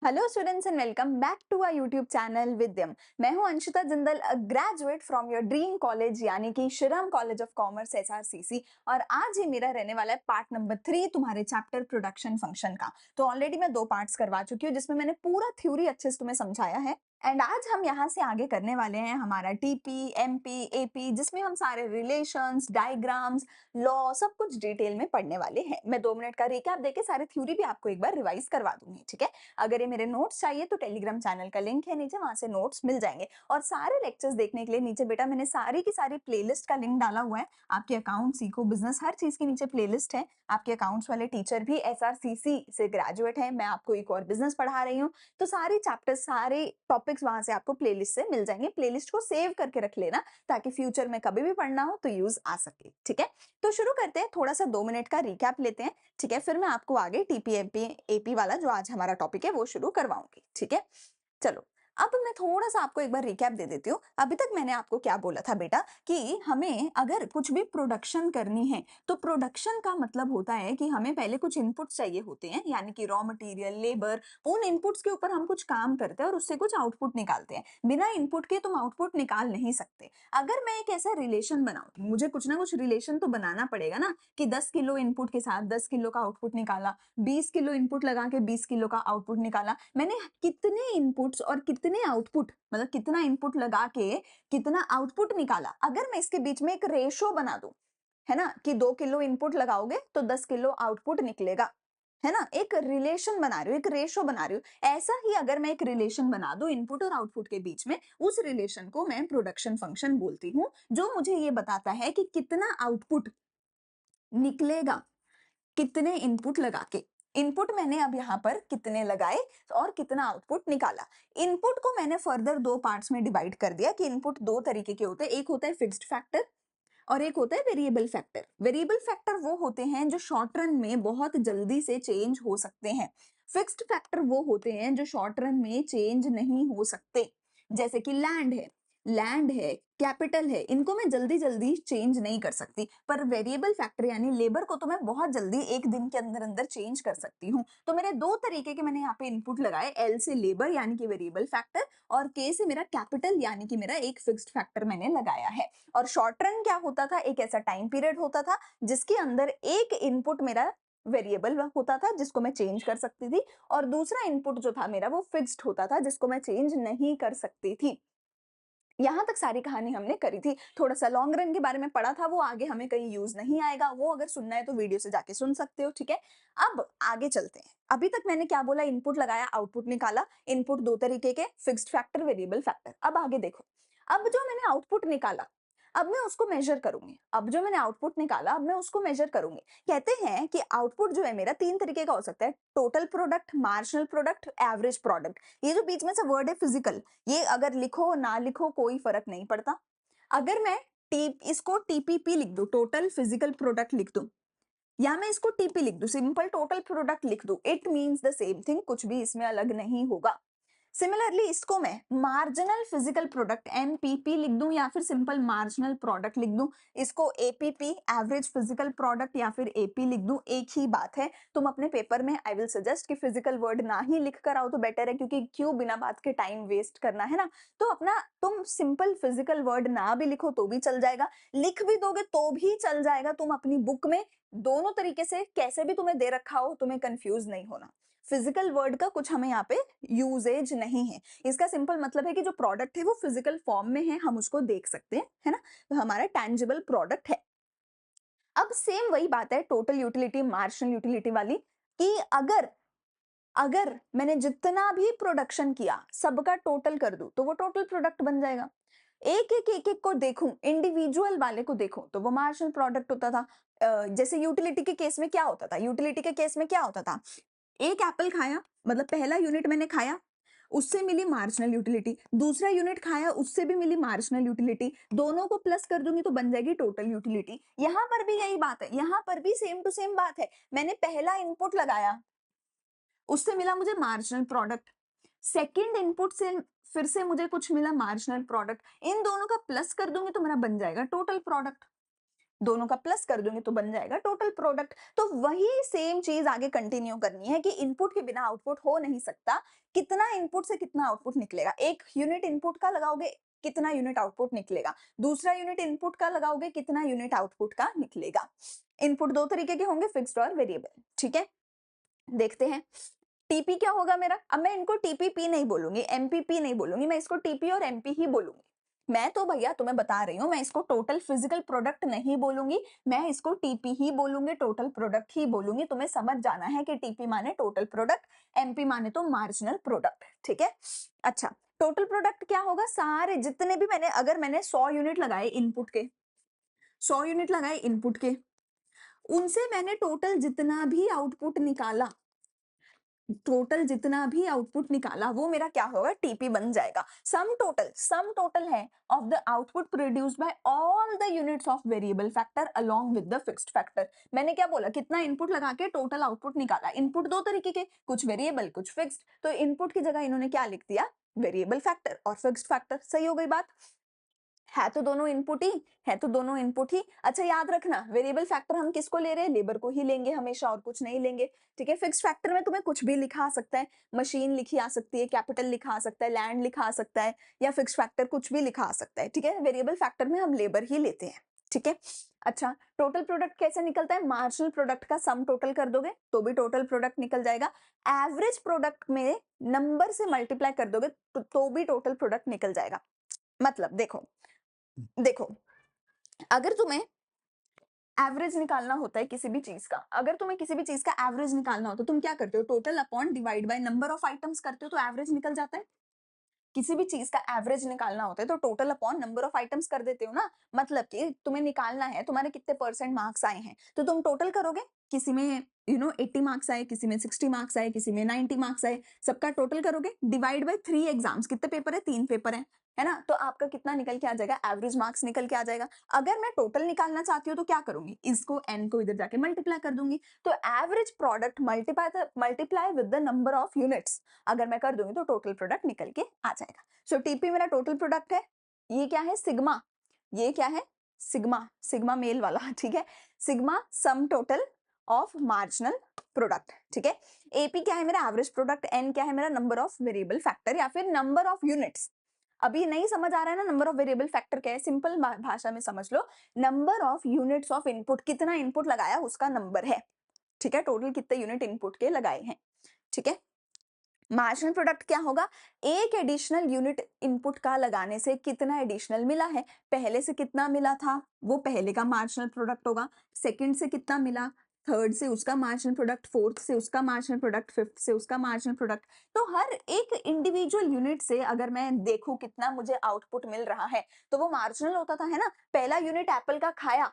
Hello students and welcome back to our YouTube channel Vidyam. मैं हूं Anshita Jindal, a graduate from your dream college यानी कि Shriram college of commerce SRCC. और आज ये मेरा रहने वाला है पार्ट नंबर 3 तुम्हारे चैप्टर प्रोडक्शन फंक्शन का। तो ऑलरेडी मैं 2 पार्ट्स करवा चुकी हूँ जिसमें मैंने पूरा थ्योरी अच्छे से तुम्हें समझाया है। एंड आज हम यहाँ से आगे करने वाले हैं हमारा टीपी, एमपी, एपी, जिसमें हम सारे रिलेशंस, डायग्राम्स, लॉ सब कुछ डिटेल में पढ़ने वाले हैं। मैं 2 मिनट का रिकैप देके सारे थ्योरी भी आपको एक बार रिवाइज करवा दूंगी, ठीक है। अगर ये मेरे नोट्स चाहिए तो टेलीग्राम चैनल का लिंक है नीचे, वहां से नोट्स मिल जाएंगे। और सारे लेक्चर्स देखने के लिए नीचे बेटा मैंने सारी की सारी प्लेलिस्ट का लिंक डाला हुआ है। आपके अकाउंट सीखो बिजनेस हर चीज के नीचे प्लेलिस्ट है। आपके अकाउंट्स वाले टीचर भी एसआरसीसी से ग्रेजुएट है, मैं आपको एक और बिजनेस पढ़ा रही हूँ। तो सारे चैप्टर्स सारे टॉपिक्स वहां से आपको प्लेलिस्ट से मिल जाएंगे। प्लेलिस्ट को सेव करके रख लेना ताकि फ्यूचर में कभी भी पढ़ना हो तो यूज आ सके, ठीक है। तो शुरू करते हैं, थोड़ा सा 2 मिनट का रिकैप लेते हैं, ठीक है। फिर मैं आपको आगे टीपीएमपी एपी वाला जो आज हमारा टॉपिक है वो शुरू करवाऊंगी, ठीक है। चलो, अब मैं थोड़ा सा आपको एक बार रिकैप दे देती हूँ। अभी तक मैंने आपको क्या बोला था बेटा कि हमें अगर कुछ भी प्रोडक्शन करनी है तो प्रोडक्शन का मतलब होता है कि हमें पहले कुछ इनपुट्स चाहिए होते हैं, यानी कि रॉ मटेरियल, लेबर। उन इनपुट्स के ऊपर हम कुछ काम करते हैं और उससे कुछ आउटपुट निकालते हैं। बिना इनपुट के तुम आउटपुट निकाल नहीं सकते। अगर मैं एक ऐसा रिलेशन बनाऊं, मुझे कुछ ना कुछ रिलेशन तो बनाना पड़ेगा ना, कि 10 किलो इनपुट के साथ 10 किलो का आउटपुट निकाला, 20 किलो इनपुट लगा के 20 किलो का आउटपुट निकाला। मैंने कितने इनपुट्स और कितने आउटपुट, मतलब कितना इनपुट लगा के कितना आउटपुट निकाला, अगर मैं इसके बीच में एक रेशो बना दूं, है ना, कि 2 किलो इनपुट लगाओगे तो 10 किलो आउटपुट निकलेगा, है ना। एक रिलेशन बना रही हूँ, एक रेशो बना रही हूँ। ऐसा ही अगर मैं एक रिलेशन बना दूं इनपुट और आउटपुट के बीच में, उस रिलेशन को मैं प्रोडक्शन फंक्शन बोलती हूँ, जो मुझे ये बताता है कि कितना आउटपुट निकलेगा कितने इनपुट लगा के। इनपुट मैंने अब यहाँ पर कितने लगाए और कितना आउटपुट निकाला। इनपुट को मैंने फर्दर 2 पार्ट्स में डिवाइड कर दिया कि इनपुट 2 तरीके के होते हैं, एक होता है फिक्स्ड फैक्टर और एक होता है वेरिएबल फैक्टर। वेरिएबल फैक्टर वो होते हैं जो शॉर्ट रन में बहुत जल्दी से चेंज हो सकते हैं। फिक्स्ड फैक्टर वो होते हैं जो शॉर्ट रन में चेंज नहीं हो सकते। जैसे कि लैंड है, कैपिटल है, इनको मैं जल्दी जल्दी चेंज नहीं कर सकती, पर वेरिएबल फैक्टर यानी लेबर को तो मैं बहुत जल्दी एक दिन के अंदर अंदर चेंज कर सकती हूँ। तो मेरे 2 तरीके के मैंने यहाँ पे इनपुट लगाए, एल से लेबर यानी कि वेरिएबल फैक्टर, और के से मेरा कैपिटल यानी कि मेरा एक फिक्स्ड फैक्टर मैंने लगाया है। और शॉर्ट रन क्या होता था, एक ऐसा टाइम पीरियड होता था जिसके अंदर एक इनपुट मेरा वेरिएबल होता था जिसको मैं चेंज कर सकती थी, और दूसरा इनपुट जो था मेरा वो फिक्स्ड होता था जिसको मैं चेंज नहीं कर सकती थी। यहाँ तक सारी कहानी हमने करी थी। थोड़ा सा लॉन्ग रन के बारे में पढ़ा था, वो आगे हमें कहीं यूज नहीं आएगा, वो अगर सुनना है तो वीडियो से जाके सुन सकते हो, ठीक है। अब आगे चलते हैं। अभी तक मैंने क्या बोला, इनपुट लगाया, आउटपुट निकाला। इनपुट 2 तरीके के, फिक्स्ड फैक्टर, वेरिएबल फैक्टर। अब आगे देखो, अब जो मैंने आउटपुट निकाला, अब मैं उसको मेजर करूंगी। अब जो मैंने आउटपुट निकाला, अब मैं उसको मेजर करूंगी। कहते हैं कि आउटपुट जो है मेरा 3 तरीके का हो सकता है, total product, marginal product, average product. ये जो बीच में से वर्ड है फिजिकल, ये अगर लिखो ना लिखो कोई फर्क नहीं पड़ता। अगर मैं टी इसको टीपीपी लिख दूं, टोटल फिजिकल प्रोडक्ट लिख दूं, या मैं इसको टीपी लिख दूं, सिंपल टोटल प्रोडक्ट लिख दूं, it means the same thing, कुछ भी इसमें अलग नहीं होगा। सिमिलरली इसको मैं मार्जिनल फिजिकल प्रोडक्ट एमपीपी लिख दूं या फिर सिंपल मार्जिनल प्रोडक्ट लिख दूं, इसको एपीपी एवरेज फिजिकल प्रोडक्ट या फिर एपी लिख दूं, एक ही बात है। तुम अपने पेपर में आई विल सजेस्ट कि फिजिकल वर्ड ना ही लिख कर आओ तो बेटर है, क्योंकि क्यों बिना बात के टाइम वेस्ट करना, है ना। तो अपना तुम सिंपल फिजिकल वर्ड ना भी लिखो तो भी चल जाएगा, लिख भी दोगे तो भी चल जाएगा। तुम अपनी बुक में दोनों तरीके से कैसे भी तुम्हें दे रखा हो, तुम्हें कंफ्यूज नहीं होना। फिजिकल वर्ड का कुछ हमें यहाँ पे यूजेज नहीं है। इसका सिंपल मतलब है कि जो प्रोडक्ट है वो फिजिकल फॉर्म में है, हम उसको देख सकते हैं, है ना। तो हमारा टैंजिबल प्रोडक्ट है। अब सेम वही बात है टोटल यूटिलिटी मार्जिनल यूटिलिटी वाली, कि अगर अगर मैंने जितना भी प्रोडक्शन किया सबका टोटल कर दूं तो वो टोटल प्रोडक्ट बन जाएगा। एक एक को देखूं, इंडिविजुअल वाले को देखूं तो वो मार्जिनल प्रोडक्ट होता था। जैसे यूटिलिटी के केस में क्या होता था, यूटिलिटी के केस में क्या होता था, एक एप्पल खाया, मतलब पहला यूनिट मैंने खाया, उससे मिली मार्जिनल यूटिलिटी, दूसरा यूनिट खाया उससे भी मिली मार्जिनल यूटिलिटी, दोनों को प्लस कर दूंगी तो बन जाएगी टोटल यूटिलिटी। यहां पर भी यही बात है, यहां पर भी सेम टू सेम बात है। मैंने पहला इनपुट लगाया, उससे मिला मुझे मार्जिनल प्रोडक्ट, सेकंड इनपुट से फिर से मुझे कुछ मिला मार्जिनल प्रोडक्ट, इन दोनों का प्लस कर दूंगी तो मेरा बन जाएगा टोटल प्रोडक्ट। दोनों का प्लस कर दूंगी तो बन जाएगा टोटल प्रोडक्ट। तो वही सेम चीज आगे कंटिन्यू करनी है कि इनपुट के बिना आउटपुट हो नहीं सकता। कितना इनपुट से कितना आउटपुट निकलेगा, एक यूनिट इनपुट का लगाओगे कितना यूनिट आउटपुट निकलेगा, दूसरा यूनिट इनपुट का लगाओगे कितना यूनिट आउटपुट का निकलेगा। इनपुट दो तरीके के होंगे, फिक्स्ड और वेरिएबल, ठीक है। देखते हैं टीपी क्या होगा मेरा। अब मैं इनको टीपीपी नहीं बोलूंगी, एमपीपी नहीं बोलूंगी, मैं इसको टीपी और एमपी ही बोलूंगी। मैं तो भैया तुम्हें बता रही हूँ, मैं इसको टोटल फिजिकल प्रोडक्ट नहीं बोलूंगी, मैं इसको टीपी ही बोलूंगी, टोटल प्रोडक्ट ही बोलूंगी। तुम्हें समझ जाना है कि टीपी माने टोटल प्रोडक्ट, एमपी माने तो मार्जिनल प्रोडक्ट, ठीक है। अच्छा, टोटल प्रोडक्ट क्या होगा, सारे जितने भी मैंने, अगर मैंने 100 यूनिट लगाए इनपुट के, 100 यूनिट लगाए इनपुट के, उनसे मैंने टोटल जितना भी आउटपुट निकाला, टोटल जितना भी आउटपुट निकाला वो मेरा क्या होगा, टीपी बन जाएगा। सम टोटल है of the output produced by all the units of variable factor along with the fixed factor. मैंने क्या बोला, कितना इनपुट लगा के टोटल आउटपुट निकाला। इनपुट दो तरीके के, कुछ वेरिएबल कुछ फिक्स्ड, तो इनपुट की जगह इन्होंने क्या लिख दिया, वेरिएबल फैक्टर और फिक्स्ड फैक्टर। सही हो गई बात, है तो दोनों इनपुट ही, है तो दोनों इनपुट ही। अच्छा याद रखना, वेरिएबल फैक्टर हम किसको ले रहे हैं, लेबर को ही लेंगे हमेशा, और कुछ नहीं लेंगे, ठीक है। फिक्स्ड फैक्टर में तुम्हें कुछ भी लिखा आ सकता है, मशीन लिखी आ सकती है, कैपिटल लिखा आ सकता है, लैंड लिखा आ सकता है, या फिक्स्ड फैक्टर कुछ भी लिखा आ सकता है, ठीक है। वेरिएबल फैक्टर में हम लेबर ही लेते हैं, ठीक है। अच्छा, टोटल प्रोडक्ट कैसे निकलता है, मार्जिनल प्रोडक्ट का सम टोटल कर दोगे तो भी टोटल प्रोडक्ट निकल जाएगा। एवरेज प्रोडक्ट में नंबर से मल्टीप्लाई कर दोगे तो भी टोटल प्रोडक्ट निकल जाएगा। मतलब देखो देखो, अगर तुम्हें एवरेज निकालना होता है किसी भी चीज का, अगर तुम्हें किसी भी चीज का एवरेज निकालना हो तो तुम क्या करते हो, total upon divide by number of items करते हो तो एवरेज निकल जाता है। किसी भी चीज का एवरेज निकालना होता है तो total upon number of items कर देते हो ना। मतलब कि तुम्हें निकालना है तुम्हारे कितने परसेंट मार्क्स आए हैं, तो तुम टोटल करोगे, किसी में 80 मार्क्स आए, किसी में 60 मार्क्स आए, किसी में 90 मार्क्स आए, सबका टोटल करोगे, डिवाइड बाय 3 एग्जाम्स, कितने पेपर है, 3 पेपर है ना, तो आपका कितना निकल के आ जाएगा, एवरेज मार्क्स निकल के आ जाएगा। अगर मैं टोटल निकालना चाहती हूँ तो क्या करूंगी, इसको n को इधर जाके मल्टीप्लाई कर दूंगी, तो average product multiply with the number of units, अगर मैं कर दूंगी तो टोटल प्रोडक्ट निकल के आ जाएगा। सो टीपी मेरा टोटल प्रोडक्ट है। ये क्या है, सिग्मा, ये क्या है, सिग्मा, सिग्मा मेल वाला, ठीक है। Sigma sum total of marginal product, ठीक है। एपी क्या है मेरा एवरेज प्रोडक्ट, एन क्या है मेरा नंबर ऑफ वेरिएबल फैक्टर या फिर नंबर ऑफ यूनिट्स। अभी नहीं समझ आ रहा है ना, नंबर ऑफ वेरिएबल फैक्टर क्या है, सिंपल भाषा में समझ लो, number of units of input, कितना इनपुट लगाया उसका नंबर है, ठीक है। टोटल कितने यूनिट इनपुट के लगाए हैं, ठीक है। मार्जिनल प्रोडक्ट क्या होगा, एक एडिशनल यूनिट इनपुट का लगाने से कितना एडिशनल मिला है, पहले से कितना मिला था वो पहले का मार्जिनल प्रोडक्ट होगा, सेकंड से कितना मिला, थर्ड से उसका मार्जिनल प्रोडक्ट, फोर्थ से उसका मार्जिनल प्रोडक्ट, फिफ्थ से उसका मार्जिनल प्रोडक्ट। तो हर एक इंडिविजुअल यूनिट से अगर मैं देखूं कितना मुझे आउटपुट मिल रहा है तो वो मार्जिनल होता था, है ना। पहला यूनिट एप्पल का खाया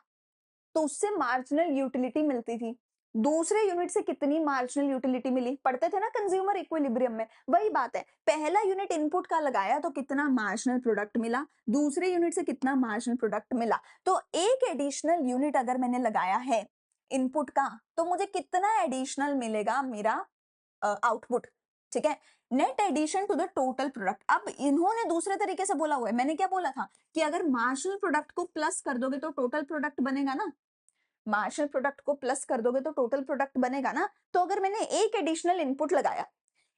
तो उससे मार्जिनल यूटिलिटी मिलती थी, दूसरे यूनिट से कितनी मार्जिनल यूटिलिटी मिली, पढ़ते थे ना कंज्यूमर इक्विलिब्रियम में, वही बात है, पहला यूनिट इनपुट का लगाया तो कितना मार्जिनल प्रोडक्ट मिला, दूसरे यूनिट से कितना मार्जिनल प्रोडक्ट मिला। तो एक एडिशनल यूनिट अगर मैंने लगाया है इनपुट का तो मुझे कितना एडिशनल मिलेगा मेरा आउटपुट, ठीक है। Net addition to the total product. अब इन्होंने दूसरे तरीके से बोला हुआ है, मैंने क्या बोला था कि अगर मार्जिनल प्रोडक्ट को प्लस कर दोगे तो टोटल प्रोडक्ट बनेगा ना, मार्जिनल प्रोडक्ट को प्लस कर दोगे तो टोटल प्रोडक्ट बनेगा ना। तो अगर मैंने एक एडिशनल इनपुट लगाया,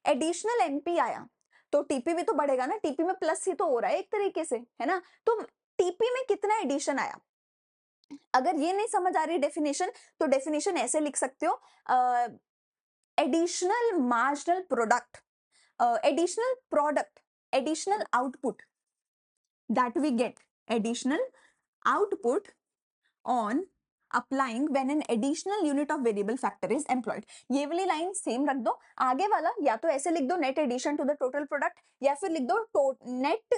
एडिशनल एनपी आया, तो टीपी भी तो बढ़ेगा ना, टीपी में प्लस ही तो हो रहा है एक तरीके से, है ना। तो टीपी में कितना एडिशन आया, अगर ये नहीं समझ आ रही डेफिनेशन तो डेफिनेशन ऐसे लिख सकते हो, additional marginal product, additional product, additional output that we get, additional output on applying when an additional unit of variable factor is employed। ये वाली लाइन सेम रख दो, आगे वाला या तो ऐसे लिख दो net addition to the total product, या फिर लिख दो नेट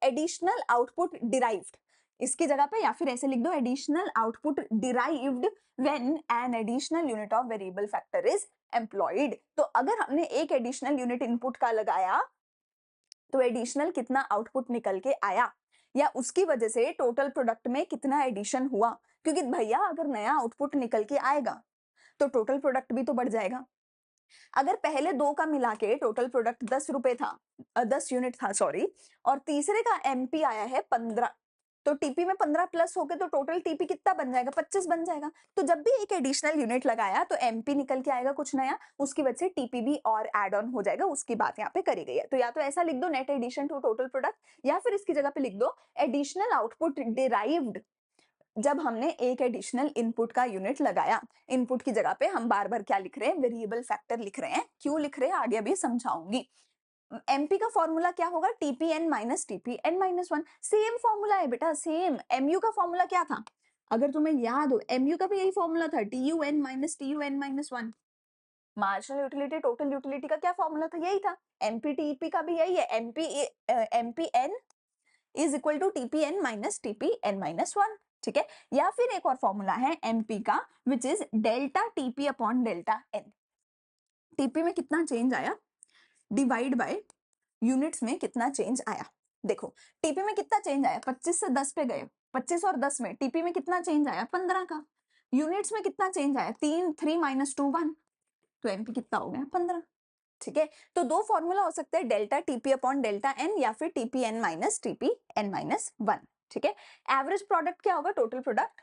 एडिशनल आउटपुट डिराइव्ड इसकी जगह पे, या फिर ऐसे लिख दो additional output derived when an additional unit of variable factor is employed. तो अगर हमने एक एडिशनल यूनिट इनपुट का लगाया तो एडिशनल कितना आउटपुट निकल के आया, या उसकी वजह से टोटल प्रोडक्ट में कितना एडिशन हुआ, क्योंकि भैया अगर नया आउटपुट निकल के आएगा तो टोटल प्रोडक्ट भी तो बढ़ जाएगा। अगर पहले दो का मिला के टोटल प्रोडक्ट 10 रुपए था, 10 यूनिट था सॉरी, और तीसरे का एमपी आया है 15, तो टीपी में 15 प्लस हो गए तो टोटल टीपी कितना बन जाएगा, 25 बन जाएगा। तो जब भी एक एडिशनल यूनिट लगाया तो एमपी निकल के आएगा कुछ नया, उसकी वजह से टीपी भी और ऐड ऑन हो जाएगा, उसकी बात यहाँ पे करी गई है। तो या तो ऐसा लिख दो net addition to total product, या फिर इसकी जगह पे लिख दो एडिशनल आउटपुट डिराइव्ड जब हमने एक एडिशनल इनपुट का यूनिट लगाया। इनपुट की जगह पे हम बार बार क्या लिख रहे हैं, वेरिएबल फैक्टर लिख रहे हैं। क्यों लिख रहे हैं आगे अभी समझाऊंगी। एमपी का फॉर्मूला क्या होगा, TPN minus TPN minus 1। Same formula है बेटा, सेम। एमयू का फॉर्मूला क्या था, अगर तुम्हें याद हो, एमयू का भी यही फॉर्मूला था, TUN minus TUN minus 1। Marginal utility total utility का क्या फॉर्मूला था, यही था। एमपी टीपी का भी यही है, MPN is equal to TPN minus TPN minus 1। ठीक है, या फिर एक और फॉर्मूला है एमपी का, which is delta TP upon delta N. TP में कितना चेंज आया डिवाइड बाय यूनिट्स में कितना चेंज आया। देखो टीपी में कितना चेंज आया, 25 से 10 पे गए, 25 और 10 में टीपी में कितना चेंज आया, 15 का। यूनिट्स में कितना चेंज आया, 3 माइनस 2 1, तो एमपी कितना हो गया, 15। ठीक है, तो दो फॉर्मूला हो सकते हैं, delta TP upon delta N या फिर टीपीएन माइनस टीपीएन माइनस 1। ठीक है, एवरेज प्रोडक्ट क्या होगा, total product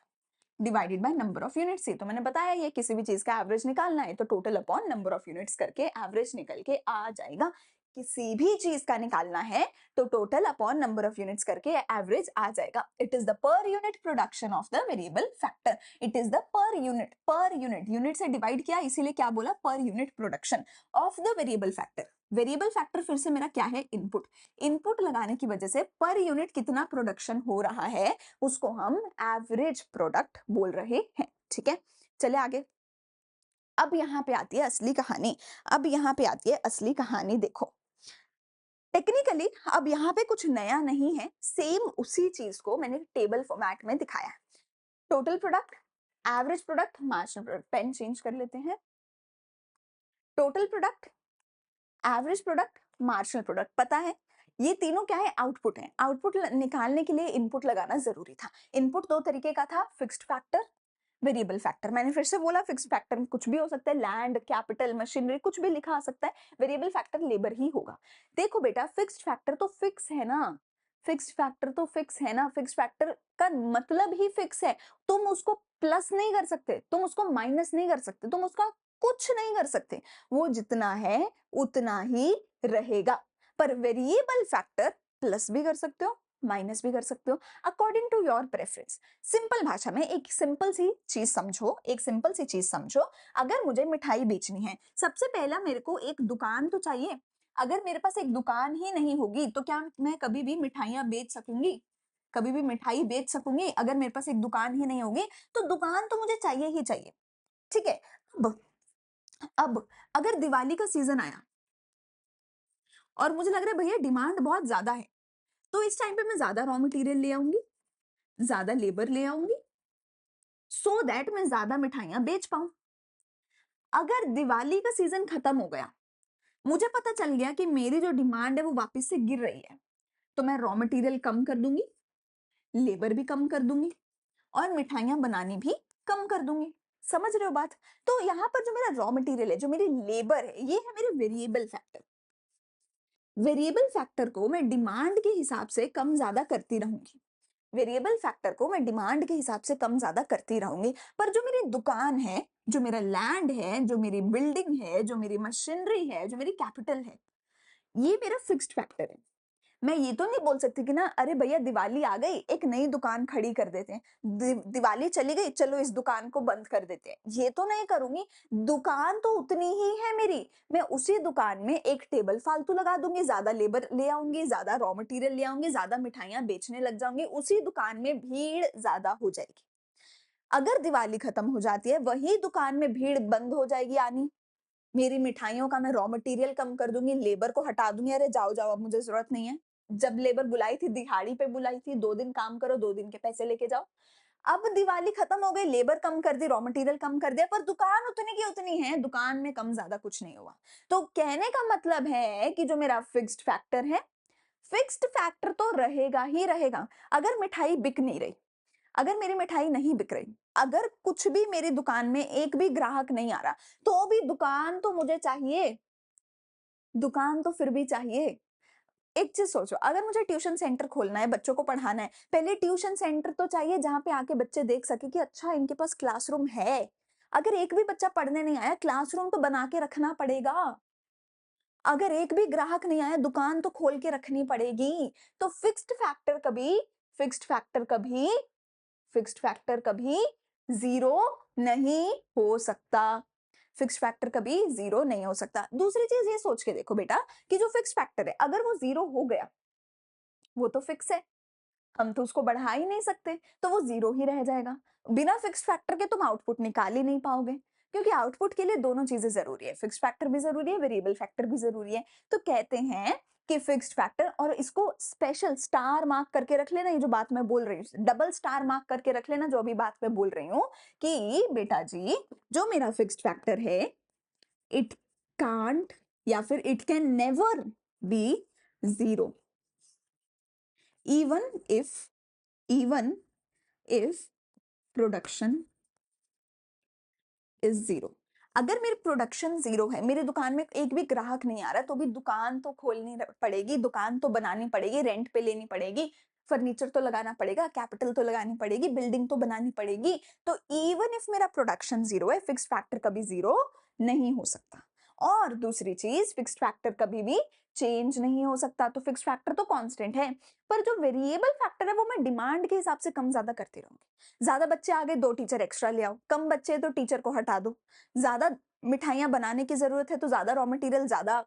divided by number of units. ही तो मैंने बताया, ये किसी भी चीज का एवरेज निकालना है तो total upon number of units करके एवरेज निकल के आ जाएगा। किसी भी चीज का निकालना है तो total upon number of units करके एवरेज आ जाएगा। It is the per unit production of the variable factor. It is the per unit, unit से डिवाइड किया इसीलिए क्या बोला, per unit production of the variable factor. Variable factor फिर से मेरा क्या है, इनपुट। इनपुट लगाने की वजह से पर यूनिट कितना प्रोडक्शन हो रहा है उसको हम एवरेज प्रोडक्ट बोल रहे हैं। ठीक है, चले आगे। अब यहाँ पे आती है असली कहानी, अब यहाँ पे आती है असली कहानी। देखो टेक्निकली अब यहाँ पे कुछ नया नहीं है, सेम उसी चीज को मैंने टेबल फॉर्मेट में दिखाया है। Total product, average product, marginal product. Pen change कर लेते हैं। Total product, average product, marginal product. पता है ये तीनों क्या है, आउटपुट है। आउटपुट निकालने के लिए इनपुट लगाना जरूरी था। इनपुट दो तरीके का था, फिक्स्ड फैक्टर, वेरिएबल फैक्टर। मैंने फिर से बोला फिक्स्ड फैक्टर में कुछ भी हो सकता है, लैंड, कैपिटल, मशीनरी, कुछ भी लिखा आ सकता है। वेरिएबल फैक्टर लेबर ही होगा। देखो बेटा फिक्स्ड फैक्टर तो फिक्स है ना, फिक्स्ड फैक्टर तो फिक्स है ना, फिक्स्ड फैक्टर का मतलब ही फिक्स है। तुम उसको प्लस नहीं कर सकते, तुम उसको माइनस नहीं कर सकते, तुम उसका कुछ नहीं कर सकते, वो जितना है उतना ही रहेगा। पर वेरिएबल फैक्टर प्लस भी कर सकते हो, माइनस भी कर सकते हो, according to your preference. Simple भाषा में एक सिंपल सी चीज समझो, एक सिंपल सी चीज समझो। अगर मुझे मिठाई बेचनी है, सबसे पहला मेरे को एक दुकान तो चाहिए। अगर मेरे पास एक दुकान ही नहीं होगी तो क्या मैं कभी भी मिठाइयां बेच सकूंगी, कभी भी मिठाई बेच सकूंगी? अगर मेरे पास एक दुकान ही नहीं होगी तो दुकान तो मुझे चाहिए ही चाहिए। ठीक है, अब अगर दिवाली का सीजन आया और मुझे लग रहा है भैया डिमांड बहुत ज्यादा है, तो इस टाइम पे मैं ज्यादा रॉ मटेरियल ले आऊंगी, ज्यादा लेबर ले आऊंगी, सो दैट मैं ज्यादा मिठाइयां बेच पाऊं। अगर दिवाली का सीजन खत्म हो गया, मुझे पता चल गया कि मेरी जो डिमांड है वो वापस से गिर रही है, तो मैं रॉ मटेरियल कम कर दूंगी, लेबर भी कम कर दूंगी और मिठाइयां बनानी भी कम कर दूंगी। समझ रहे हो बात? तो यहाँ पर जो मेरा रॉ मटेरियल है, जो मेरी लेबर है, ये है मेरे वेरिएबल फैक्टर। वेरिएबल फैक्टर को मैं डिमांड के हिसाब से कम ज्यादा करती रहूंगी, वेरिएबल फैक्टर को मैं डिमांड के हिसाब से कम ज्यादा करती रहूंगी। पर जो मेरी दुकान है, जो मेरा लैंड है, जो मेरी बिल्डिंग है, जो मेरी मशीनरी है, जो मेरी कैपिटल है, ये मेरा फिक्स्ड फैक्टर है। मैं ये तो नहीं बोल सकती कि ना अरे भैया दिवाली आ गई एक नई दुकान खड़ी कर देते हैं, दिवाली चली गई चलो इस दुकान को बंद कर देते हैं, ये तो नहीं करूंगी। दुकान तो उतनी ही है मेरी, मैं उसी दुकान में एक टेबल फालतू लगा दूंगी, ज्यादा लेबर ले आऊंगी, ज्यादा रॉ मटेरियल ले आऊंगी, ज्यादा मिठाइयां बेचने लग जाऊंगी, उसी दुकान में भीड़ ज्यादा हो जाएगी। अगर दिवाली खत्म हो जाती है, वही दुकान में भीड़ बंद हो जाएगी आनी। मेरी मिठाइयों का मैं रॉ मटेरियल कम कर दूंगी, लेबर को हटा दूंगी, अरे जाओ जाओ अब मुझे जरूरत नहीं है। जब लेबर बुलाई थी दिहाड़ी पे बुलाई थी, 2 दिन काम करो 2 दिन के पैसे लेके जाओ। अब दिवाली खत्म हो गई, लेबर कम कर दी, रॉ मटेरियल कम कर दिया, पर दुकान उतनी की उतनी है, दुकान में कम ज्यादा कुछ नहीं हुआ। तो कहने का मतलब है कि जो मेरा फिक्स्ड फैक्टर है, फिक्स्ड फैक्टर तो रहेगा ही रहेगा। अगर मिठाई बिक नहीं रही, अगर मेरी मिठाई नहीं बिक रही, अगर कुछ भी मेरी दुकान में एक भी ग्राहक नहीं आ रहा, तो भी दुकान तो मुझे चाहिए, दुकान तो फिर भी चाहिए। एक चीज सोचो, अगर मुझे ट्यूशन सेंटर खोलना है, बच्चों को पढ़ाना है, पहले ट्यूशन सेंटर तो चाहिए जहां पे आके बच्चे देख सके कि अच्छा इनके पास क्लासरूम है। अगर एक भी बच्चा पढ़ने नहीं आया, क्लासरूम तो बना के रखना पड़ेगा। अगर एक भी ग्राहक नहीं आया, दुकान तो खोल के रखनी पड़ेगी। तो फिक्स्ड फैक्टर कभी फिक्स्ड फैक्टर कभी जीरो नहीं हो सकता। फिक्स्ड फैक्टर कभी जीरो नहीं हो सकता। दूसरी चीज ये सोच के देखो बेटा, कि जो फिक्स्ड फैक्टर है अगर वो जीरो हो गया, वो तो फिक्स है, हम तो उसको बढ़ा ही नहीं सकते, तो वो जीरो ही रह जाएगा। बिना फिक्स्ड फैक्टर के तुम आउटपुट निकाल ही नहीं पाओगे, क्योंकि आउटपुट के लिए दोनों चीजें जरूरी है, फिक्स्ड फैक्टर भी जरूरी है, वेरिएबल फैक्टर भी जरूरी है। तो कहते हैं कि फिक्स्ड फैक्टर, और इसको स्पेशल स्टार मार्क करके रख लेना, ये जो बात मैं बोल रही हूँ डबल स्टार मार्क करके रख लेना, जो अभी बात मैं बोल रही हूँ कि बेटा जी, जो मेरा फिक्स्ड फैक्टर है, इट कांट या फिर it can never be zero, even even if production is zero. अगर मेरी प्रोडक्शन जीरो है, मेरी दुकान में एक भी ग्राहक नहीं आ रहा, तो भी दुकान तो खोलनी पड़ेगी, दुकान तो बनानी पड़ेगी, रेंट पे लेनी पड़ेगी, फर्नीचर तो लगाना पड़ेगा, कैपिटल तो लगानी पड़ेगी, बिल्डिंग तो बनानी पड़ेगी। तो इवन इफ मेरा प्रोडक्शन जीरो है, फिक्स्ड फैक्टर कभी जीरो नहीं हो सकता। और दूसरी चीज, फिक्स्ड फैक्टर कभी भी चेंज नहीं हो सकता, तो फिक्स्ड फैक्टर तो कांस्टेंट है। पर जो वेरिएबल फैक्टर है वो मैं डिमांड के हिसाब से कम ज्यादा करती रहूंगी। ज्यादा बच्चे आ गए, 2 टीचर एक्स्ट्रा ले आओ, कम बच्चे तो टीचर को हटा दो। ज्यादा मिठाइयां बनाने की जरूरत है तो ज्यादा रॉ मटेरियल, ज्यादा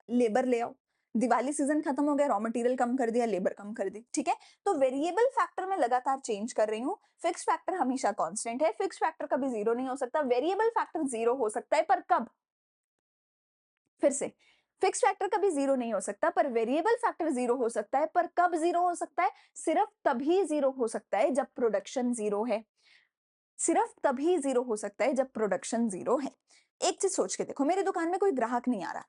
लेबर ले आओ। दिवाली सीजन खत्म हो गया, रॉ मटेरियल कम कर दिया, लेबर कम कर दी, ठीक है। तो वेरिएबल फैक्टर में लगातार चेंज कर रही हूँ, फिक्स फैक्टर हमेशा कांस्टेंट है, फिक्स फैक्टर कभी जीरो नहीं हो सकता। वेरिएबल फैक्टर जीरो हो सकता है, पर कब? फिर से, फिक्स फैक्टर कभी जीरो नहीं हो सकता, पर वेरिएबल फैक्टर जीरो हो सकता है। पर कब जीरो हो सकता है? सिर्फ तभी जीरो हो सकता है जब प्रोडक्शन जीरो है। सिर्फ तभी जीरो हो सकता है जब प्रोडक्शन जीरो है। एक चीज सोच के देखो, मेरी दुकान में कोई ग्राहक नहीं आ रहा,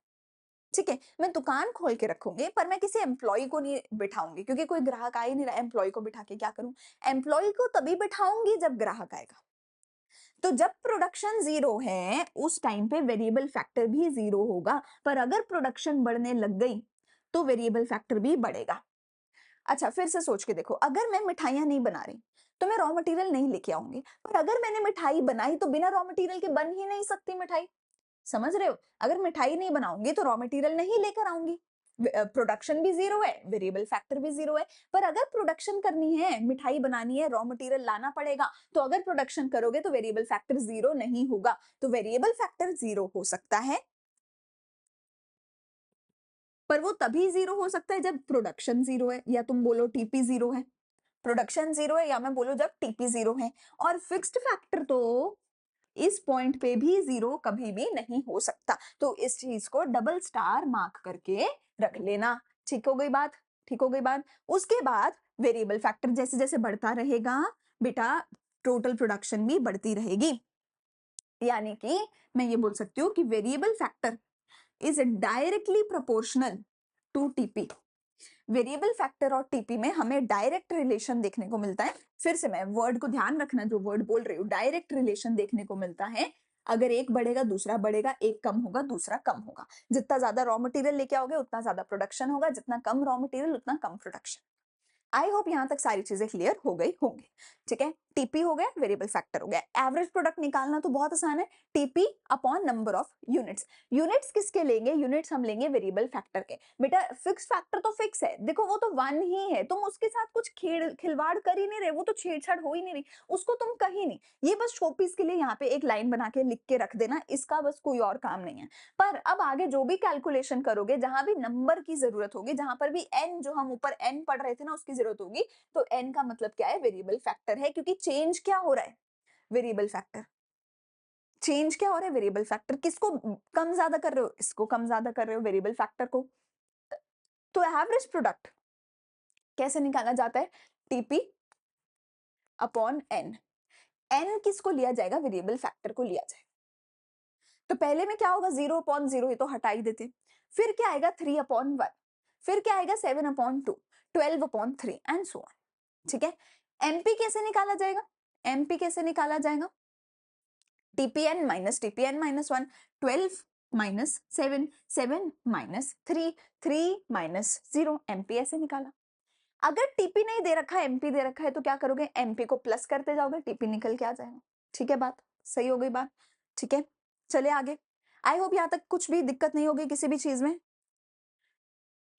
ठीक है, मैं दुकान खोल के रखूंगी, पर मैं किसी एम्प्लॉय को नहीं बिठाऊंगी, क्योंकि कोई ग्राहक आ ही नहीं रहा, एम्प्लॉय को बिठा के क्या करूं? एम्प्लॉय को तभी बिठाऊंगी जब ग्राहक आएगा। तो जब प्रोडक्शन जीरो है, उस टाइम पे वेरिएबल फैक्टर भी जीरो होगा। पर अगर प्रोडक्शन बढ़ने लग गई, तो वेरिएबल फैक्टर भी बढ़ेगा। अच्छा, फिर से सोच के देखो, अगर मैं मिठाइयां नहीं बना रही, तो मैं रॉ मटेरियल नहीं लेके आऊंगी। पर अगर मैंने मिठाई बनाई, तो बिना रॉ मटेरियल के बन ही नहीं सकती मिठाई। समझ रहे हो? अगर मिठाई नहीं बनाऊंगी तो रॉ मटेरियल नहीं लेकर आऊंगी, प्रोडक्शन भी जीरो है, वेरिएबल फैक्टर भी जीरो है। पर अगर प्रोडक्शन करनी है, मिठाई बनानी है, रॉ मटेरियल लाना पड़ेगा, तो अगर प्रोडक्शन करोगे तो वेरिएबल फैक्टर जीरो नहीं होगा। तो वेरिएबल फैक्टर जीरो हो सकता है, पर वो तभी जीरो हो सकता है जब प्रोडक्शन जीरो है, या तुम बोलो टीपी जीरो है। प्रोडक्शन जीरो है, या मैं बोलूं जब टीपी जीरो है। और फिक्स्ड फैक्टर तो इस पॉइंट पे भी जीरो कभी भी नहीं हो सकता। तो इस चीज को डबल स्टार मार्क करके रख लेना। ठीक हो गई बात? ठीक हो गई बात? उसके बाद वेरिएबल फैक्टर जैसे जैसे बढ़ता रहेगा बेटा, टोटल प्रोडक्शन भी बढ़ती रहेगी। यानी कि मैं ये बोल सकती हूँ कि variable factor is directly proportional to TP. Variable factor और टीपी में हमें डायरेक्ट रिलेशन देखने को मिलता है। फिर से मैं वर्ड को ध्यान रखना, जो वर्ड बोल रही हूँ, डायरेक्ट रिलेशन देखने को मिलता है। अगर एक बढ़ेगा दूसरा बढ़ेगा, एक कम होगा दूसरा कम होगा। जितना ज्यादा रॉ मटेरियल लेके आओगे उतना ज्यादा प्रोडक्शन होगा, जितना कम रॉ मटेरियल उतना कम प्रोडक्शन। आई होप यहां तक सारी चीजें क्लियर हो गई होंगी। ठीक है, टीपी हो गया, वेरिएबल फैक्टर हो गया। एवरेज प्रोडक्ट निकालना तो बहुत आसान है, TP upon number of units. Units किसके लेंगे? यूनिट्स हम लेंगे वेरिएबल फैक्टर के। बेटा फिक्स फैक्टर तो फिक्स है, देखो वो तो वन ही है, तुम उसके साथ कुछ खिलवाड़ कर ही नहीं रहे, वो तो छेड़छाड़ हो ही नहीं रही, उसको तुम कहीं नहीं। ये बस शोपीस के लिए यहाँ पे एक लाइन बना के लिख के रख देना, इसका बस कोई और काम नहीं है। पर अब आगे जो भी कैलकुलेशन करोगे, जहां भी नंबर की जरूरत होगी, जहां पर भी एन, जो हम ऊपर एन पढ़ रहे थे ना, उसकी जरूरत होगी, तो एन का मतलब क्या है? वेरिएबल फैक्टर है, क्योंकि चेंज क्या हो रहा है? Variable factor. चेंज क्या हो रहा है? Variable factor. किसको कम ज्यादा कर रहे हो? इसको कम ज्यादा कर रहे हो, वेरिएबल फैक्टर को। तो एवरेज प्रोडक्ट कैसे निकाला जाता है? TP upon N. एन किसको लिया जाएगा? वेरिएबल फैक्टर को लिया जाएगा। तो पहले में क्या होगा? 0/0, ये तो हटा ही देते। फिर क्या आएगा? 3/1। फिर क्या आएगा? 7/2, 12/3 एंड सो ऑन। ठीक है। एमपी कैसे निकाला जाएगा? एमपी कैसे निकाला जाएगा? TPN minus TPN minus 1, 12 minus 7, 7 minus 3, 3 minus 0, MP ऐसे निकाला। अगर टीपी नहीं दे रखा है, एमपी दे रखा है तो क्या करोगे, एमपी को प्लस करते जाओगे, टीपी निकल के आ जाएगा। ठीक है, बात सही हो गई बात। ठीक है, चलिए आगे। आई होप यहाँ तक कुछ भी दिक्कत नहीं होगी किसी भी चीज में।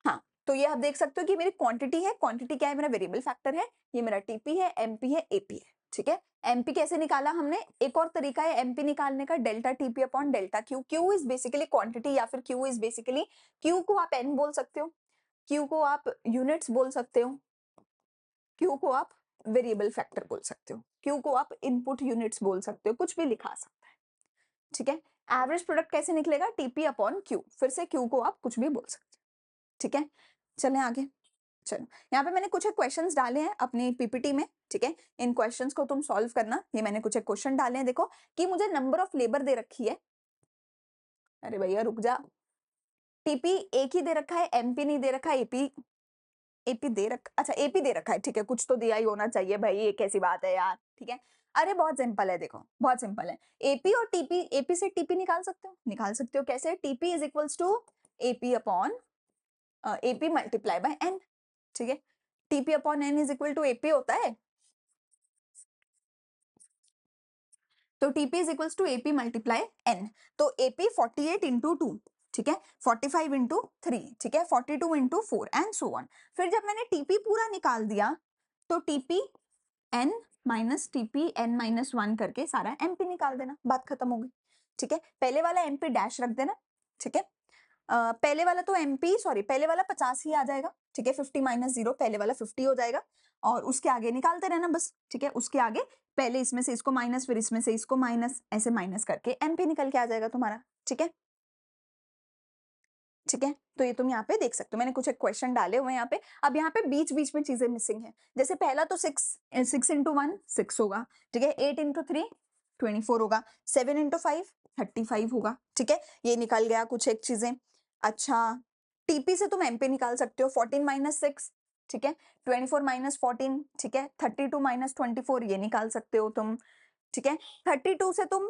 हाँ, तो ये आप देख सकते हो कि मेरी क्वांटिटी है, क्वांटिटी क्या है, मेरा वेरिएबल फैक्टर है, ये मेरा टीपी है, एमपी है, एपी है। ठीक है, एमपी कैसे निकाला हमने, एक और तरीका है एमपी निकालने का, delta TP upon delta Q. Q is basically quantity या फिर क्यू इज बेसिकली, क्यू को आप एन बोल सकते हो, क्यू को आप यूनिट्स बोल सकते हो, क्यू को आप वेरिएबल फैक्टर बोल सकते हो, क्यू को आप इनपुट यूनिट्स बोल सकते हो, कुछ भी लिखा सकते हैं। ठीक है, एवरेज प्रोडक्ट कैसे निकलेगा, टीपी अपॉन क्यू, फिर से क्यू को आप कुछ भी बोल सकते हो। ठीक है, चलें आगे। चलो, यहाँ पे मैंने कुछ क्वेश्चंस डाले हैं अपनी पीपीटी में। ठीक है, इन क्वेश्चंस को तुम सॉल्व करना। ये मैंने कुछ क्वेश्चन डाले हैं, देखो कि मुझे नंबर ऑफ लेबर दे रखी है, अरे भैया रुक जा, टीपी एक ही दे रखा है, एमपी नहीं दे रखा, एपी एपी दे रखा, अच्छा एपी दे रखा है, ठीक है, कुछ तो दिया ही होना चाहिए भाई, ये कैसी बात है यार। ठीक है, अरे बहुत सिंपल है, देखो बहुत सिंपल है, एपी और टीपी, एपी से टीपी निकाल सकते हो, निकाल सकते हो कैसे, TP is equals to AP upon AP multiply by N. ठीक है, TP upon N is equal to AP होता है, तो TP is equals to AP multiply N. तो एपी 48 इंटू 2, ठीक है, 45 इंटू 3, ठीक है, 42 इंटू 4 एंड सो ऑन। फिर जब मैंने टीपी पूरा निकाल दिया तो TP N minus TP N minus 1 करके सारा एमपी निकाल देना, बात खत्म हो गई। ठीक है, पहले वाला एमपी डैश रख देना। ठीक है, पहले वाला तो एमपी सॉरी पहले वाला 50 ही आ जाएगा। ठीक है, 50 माइनस 0 पहले वाला 50 हो जाएगा, और उसके आगे निकालते रहना बस। ठीक है, उसके आगे पहले इसमें से इसको माइनस, फिर इसमें से इसको माइनस, ऐसे माइनस करके एमपी निकल के आ जाएगा तुम्हारा। ठीक है, ठीक है, तो ये तुम यहाँ पे देख सकते हो, मैंने कुछ एक क्वेश्चन डाले हुए हैं यहाँ पे। अब यहाँ पे बीच बीच में चीजें मिसिंग है, जैसे पहला तो 6 इंटू 1 6 होगा। ठीक है, 8 इंटू 3 24 होगा, 7 इंटू 5 35 होगा। ठीक है, ये निकल गया कुछ एक चीजें। अच्छा, टीपी से तुम एमपी निकाल सकते हो, 14 माइनस 6, ठीक है, 24 माइनस 14, ठीक है, 32 माइनस 24 ये निकाल सकते हो तुम। ठीक है, 32 से तुम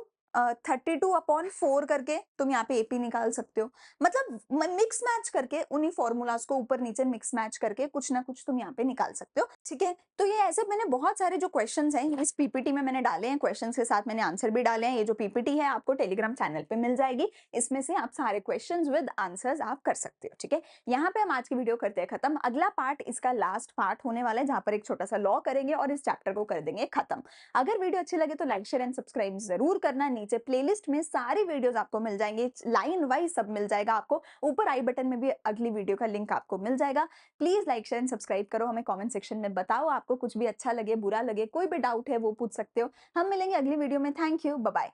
32 अपॉन 4 करके तुम यहाँ पे एपी निकाल सकते हो। मतलब मिक्स मैच करके उन्हीं फॉर्मूलाज को ऊपर नीचे मिक्स मैच करके कुछ ना कुछ तुम यहाँ पे निकाल सकते हो। ठीक है, तो ये ऐसे मैंने बहुत सारे जो क्वेश्चंस हैं इस पीपीटी में मैंने डाले हैं, क्वेश्चंस के साथ मैंने आंसर भी डाले हैं। ये जो पीपीटी है आपको टेलीग्राम चैनल पे मिल जाएगी, इसमें से आप सारे क्वेश्चन विद आंसर्स आप कर सकते हो। ठीक है, यहाँ पे हम आज की वीडियो करते हैं खत्म। अगला पार्ट इसका लास्ट पार्ट होने वाला है, जहाँ पर एक छोटा सा लॉ करेंगे और इस चैप्टर को कर देंगे खत्म। अगर वीडियो अच्छी लगे तो लाइक शेयर एंड सब्सक्राइब जरूर करना। नीचे प्लेलिस्ट में सारी वीडियोस आपको मिल जाएंगे, लाइन वाइज सब मिल जाएगा आपको। ऊपर आई बटन में भी अगली वीडियो का लिंक आपको मिल जाएगा। Please like share and subscribe करो, हमें कमेंट सेक्शन में बताओ आपको कुछ भी अच्छा लगे बुरा लगे, कोई भी डाउट है वो पूछ सकते हो। हम मिलेंगे अगली वीडियो में। Thank you, bye bye.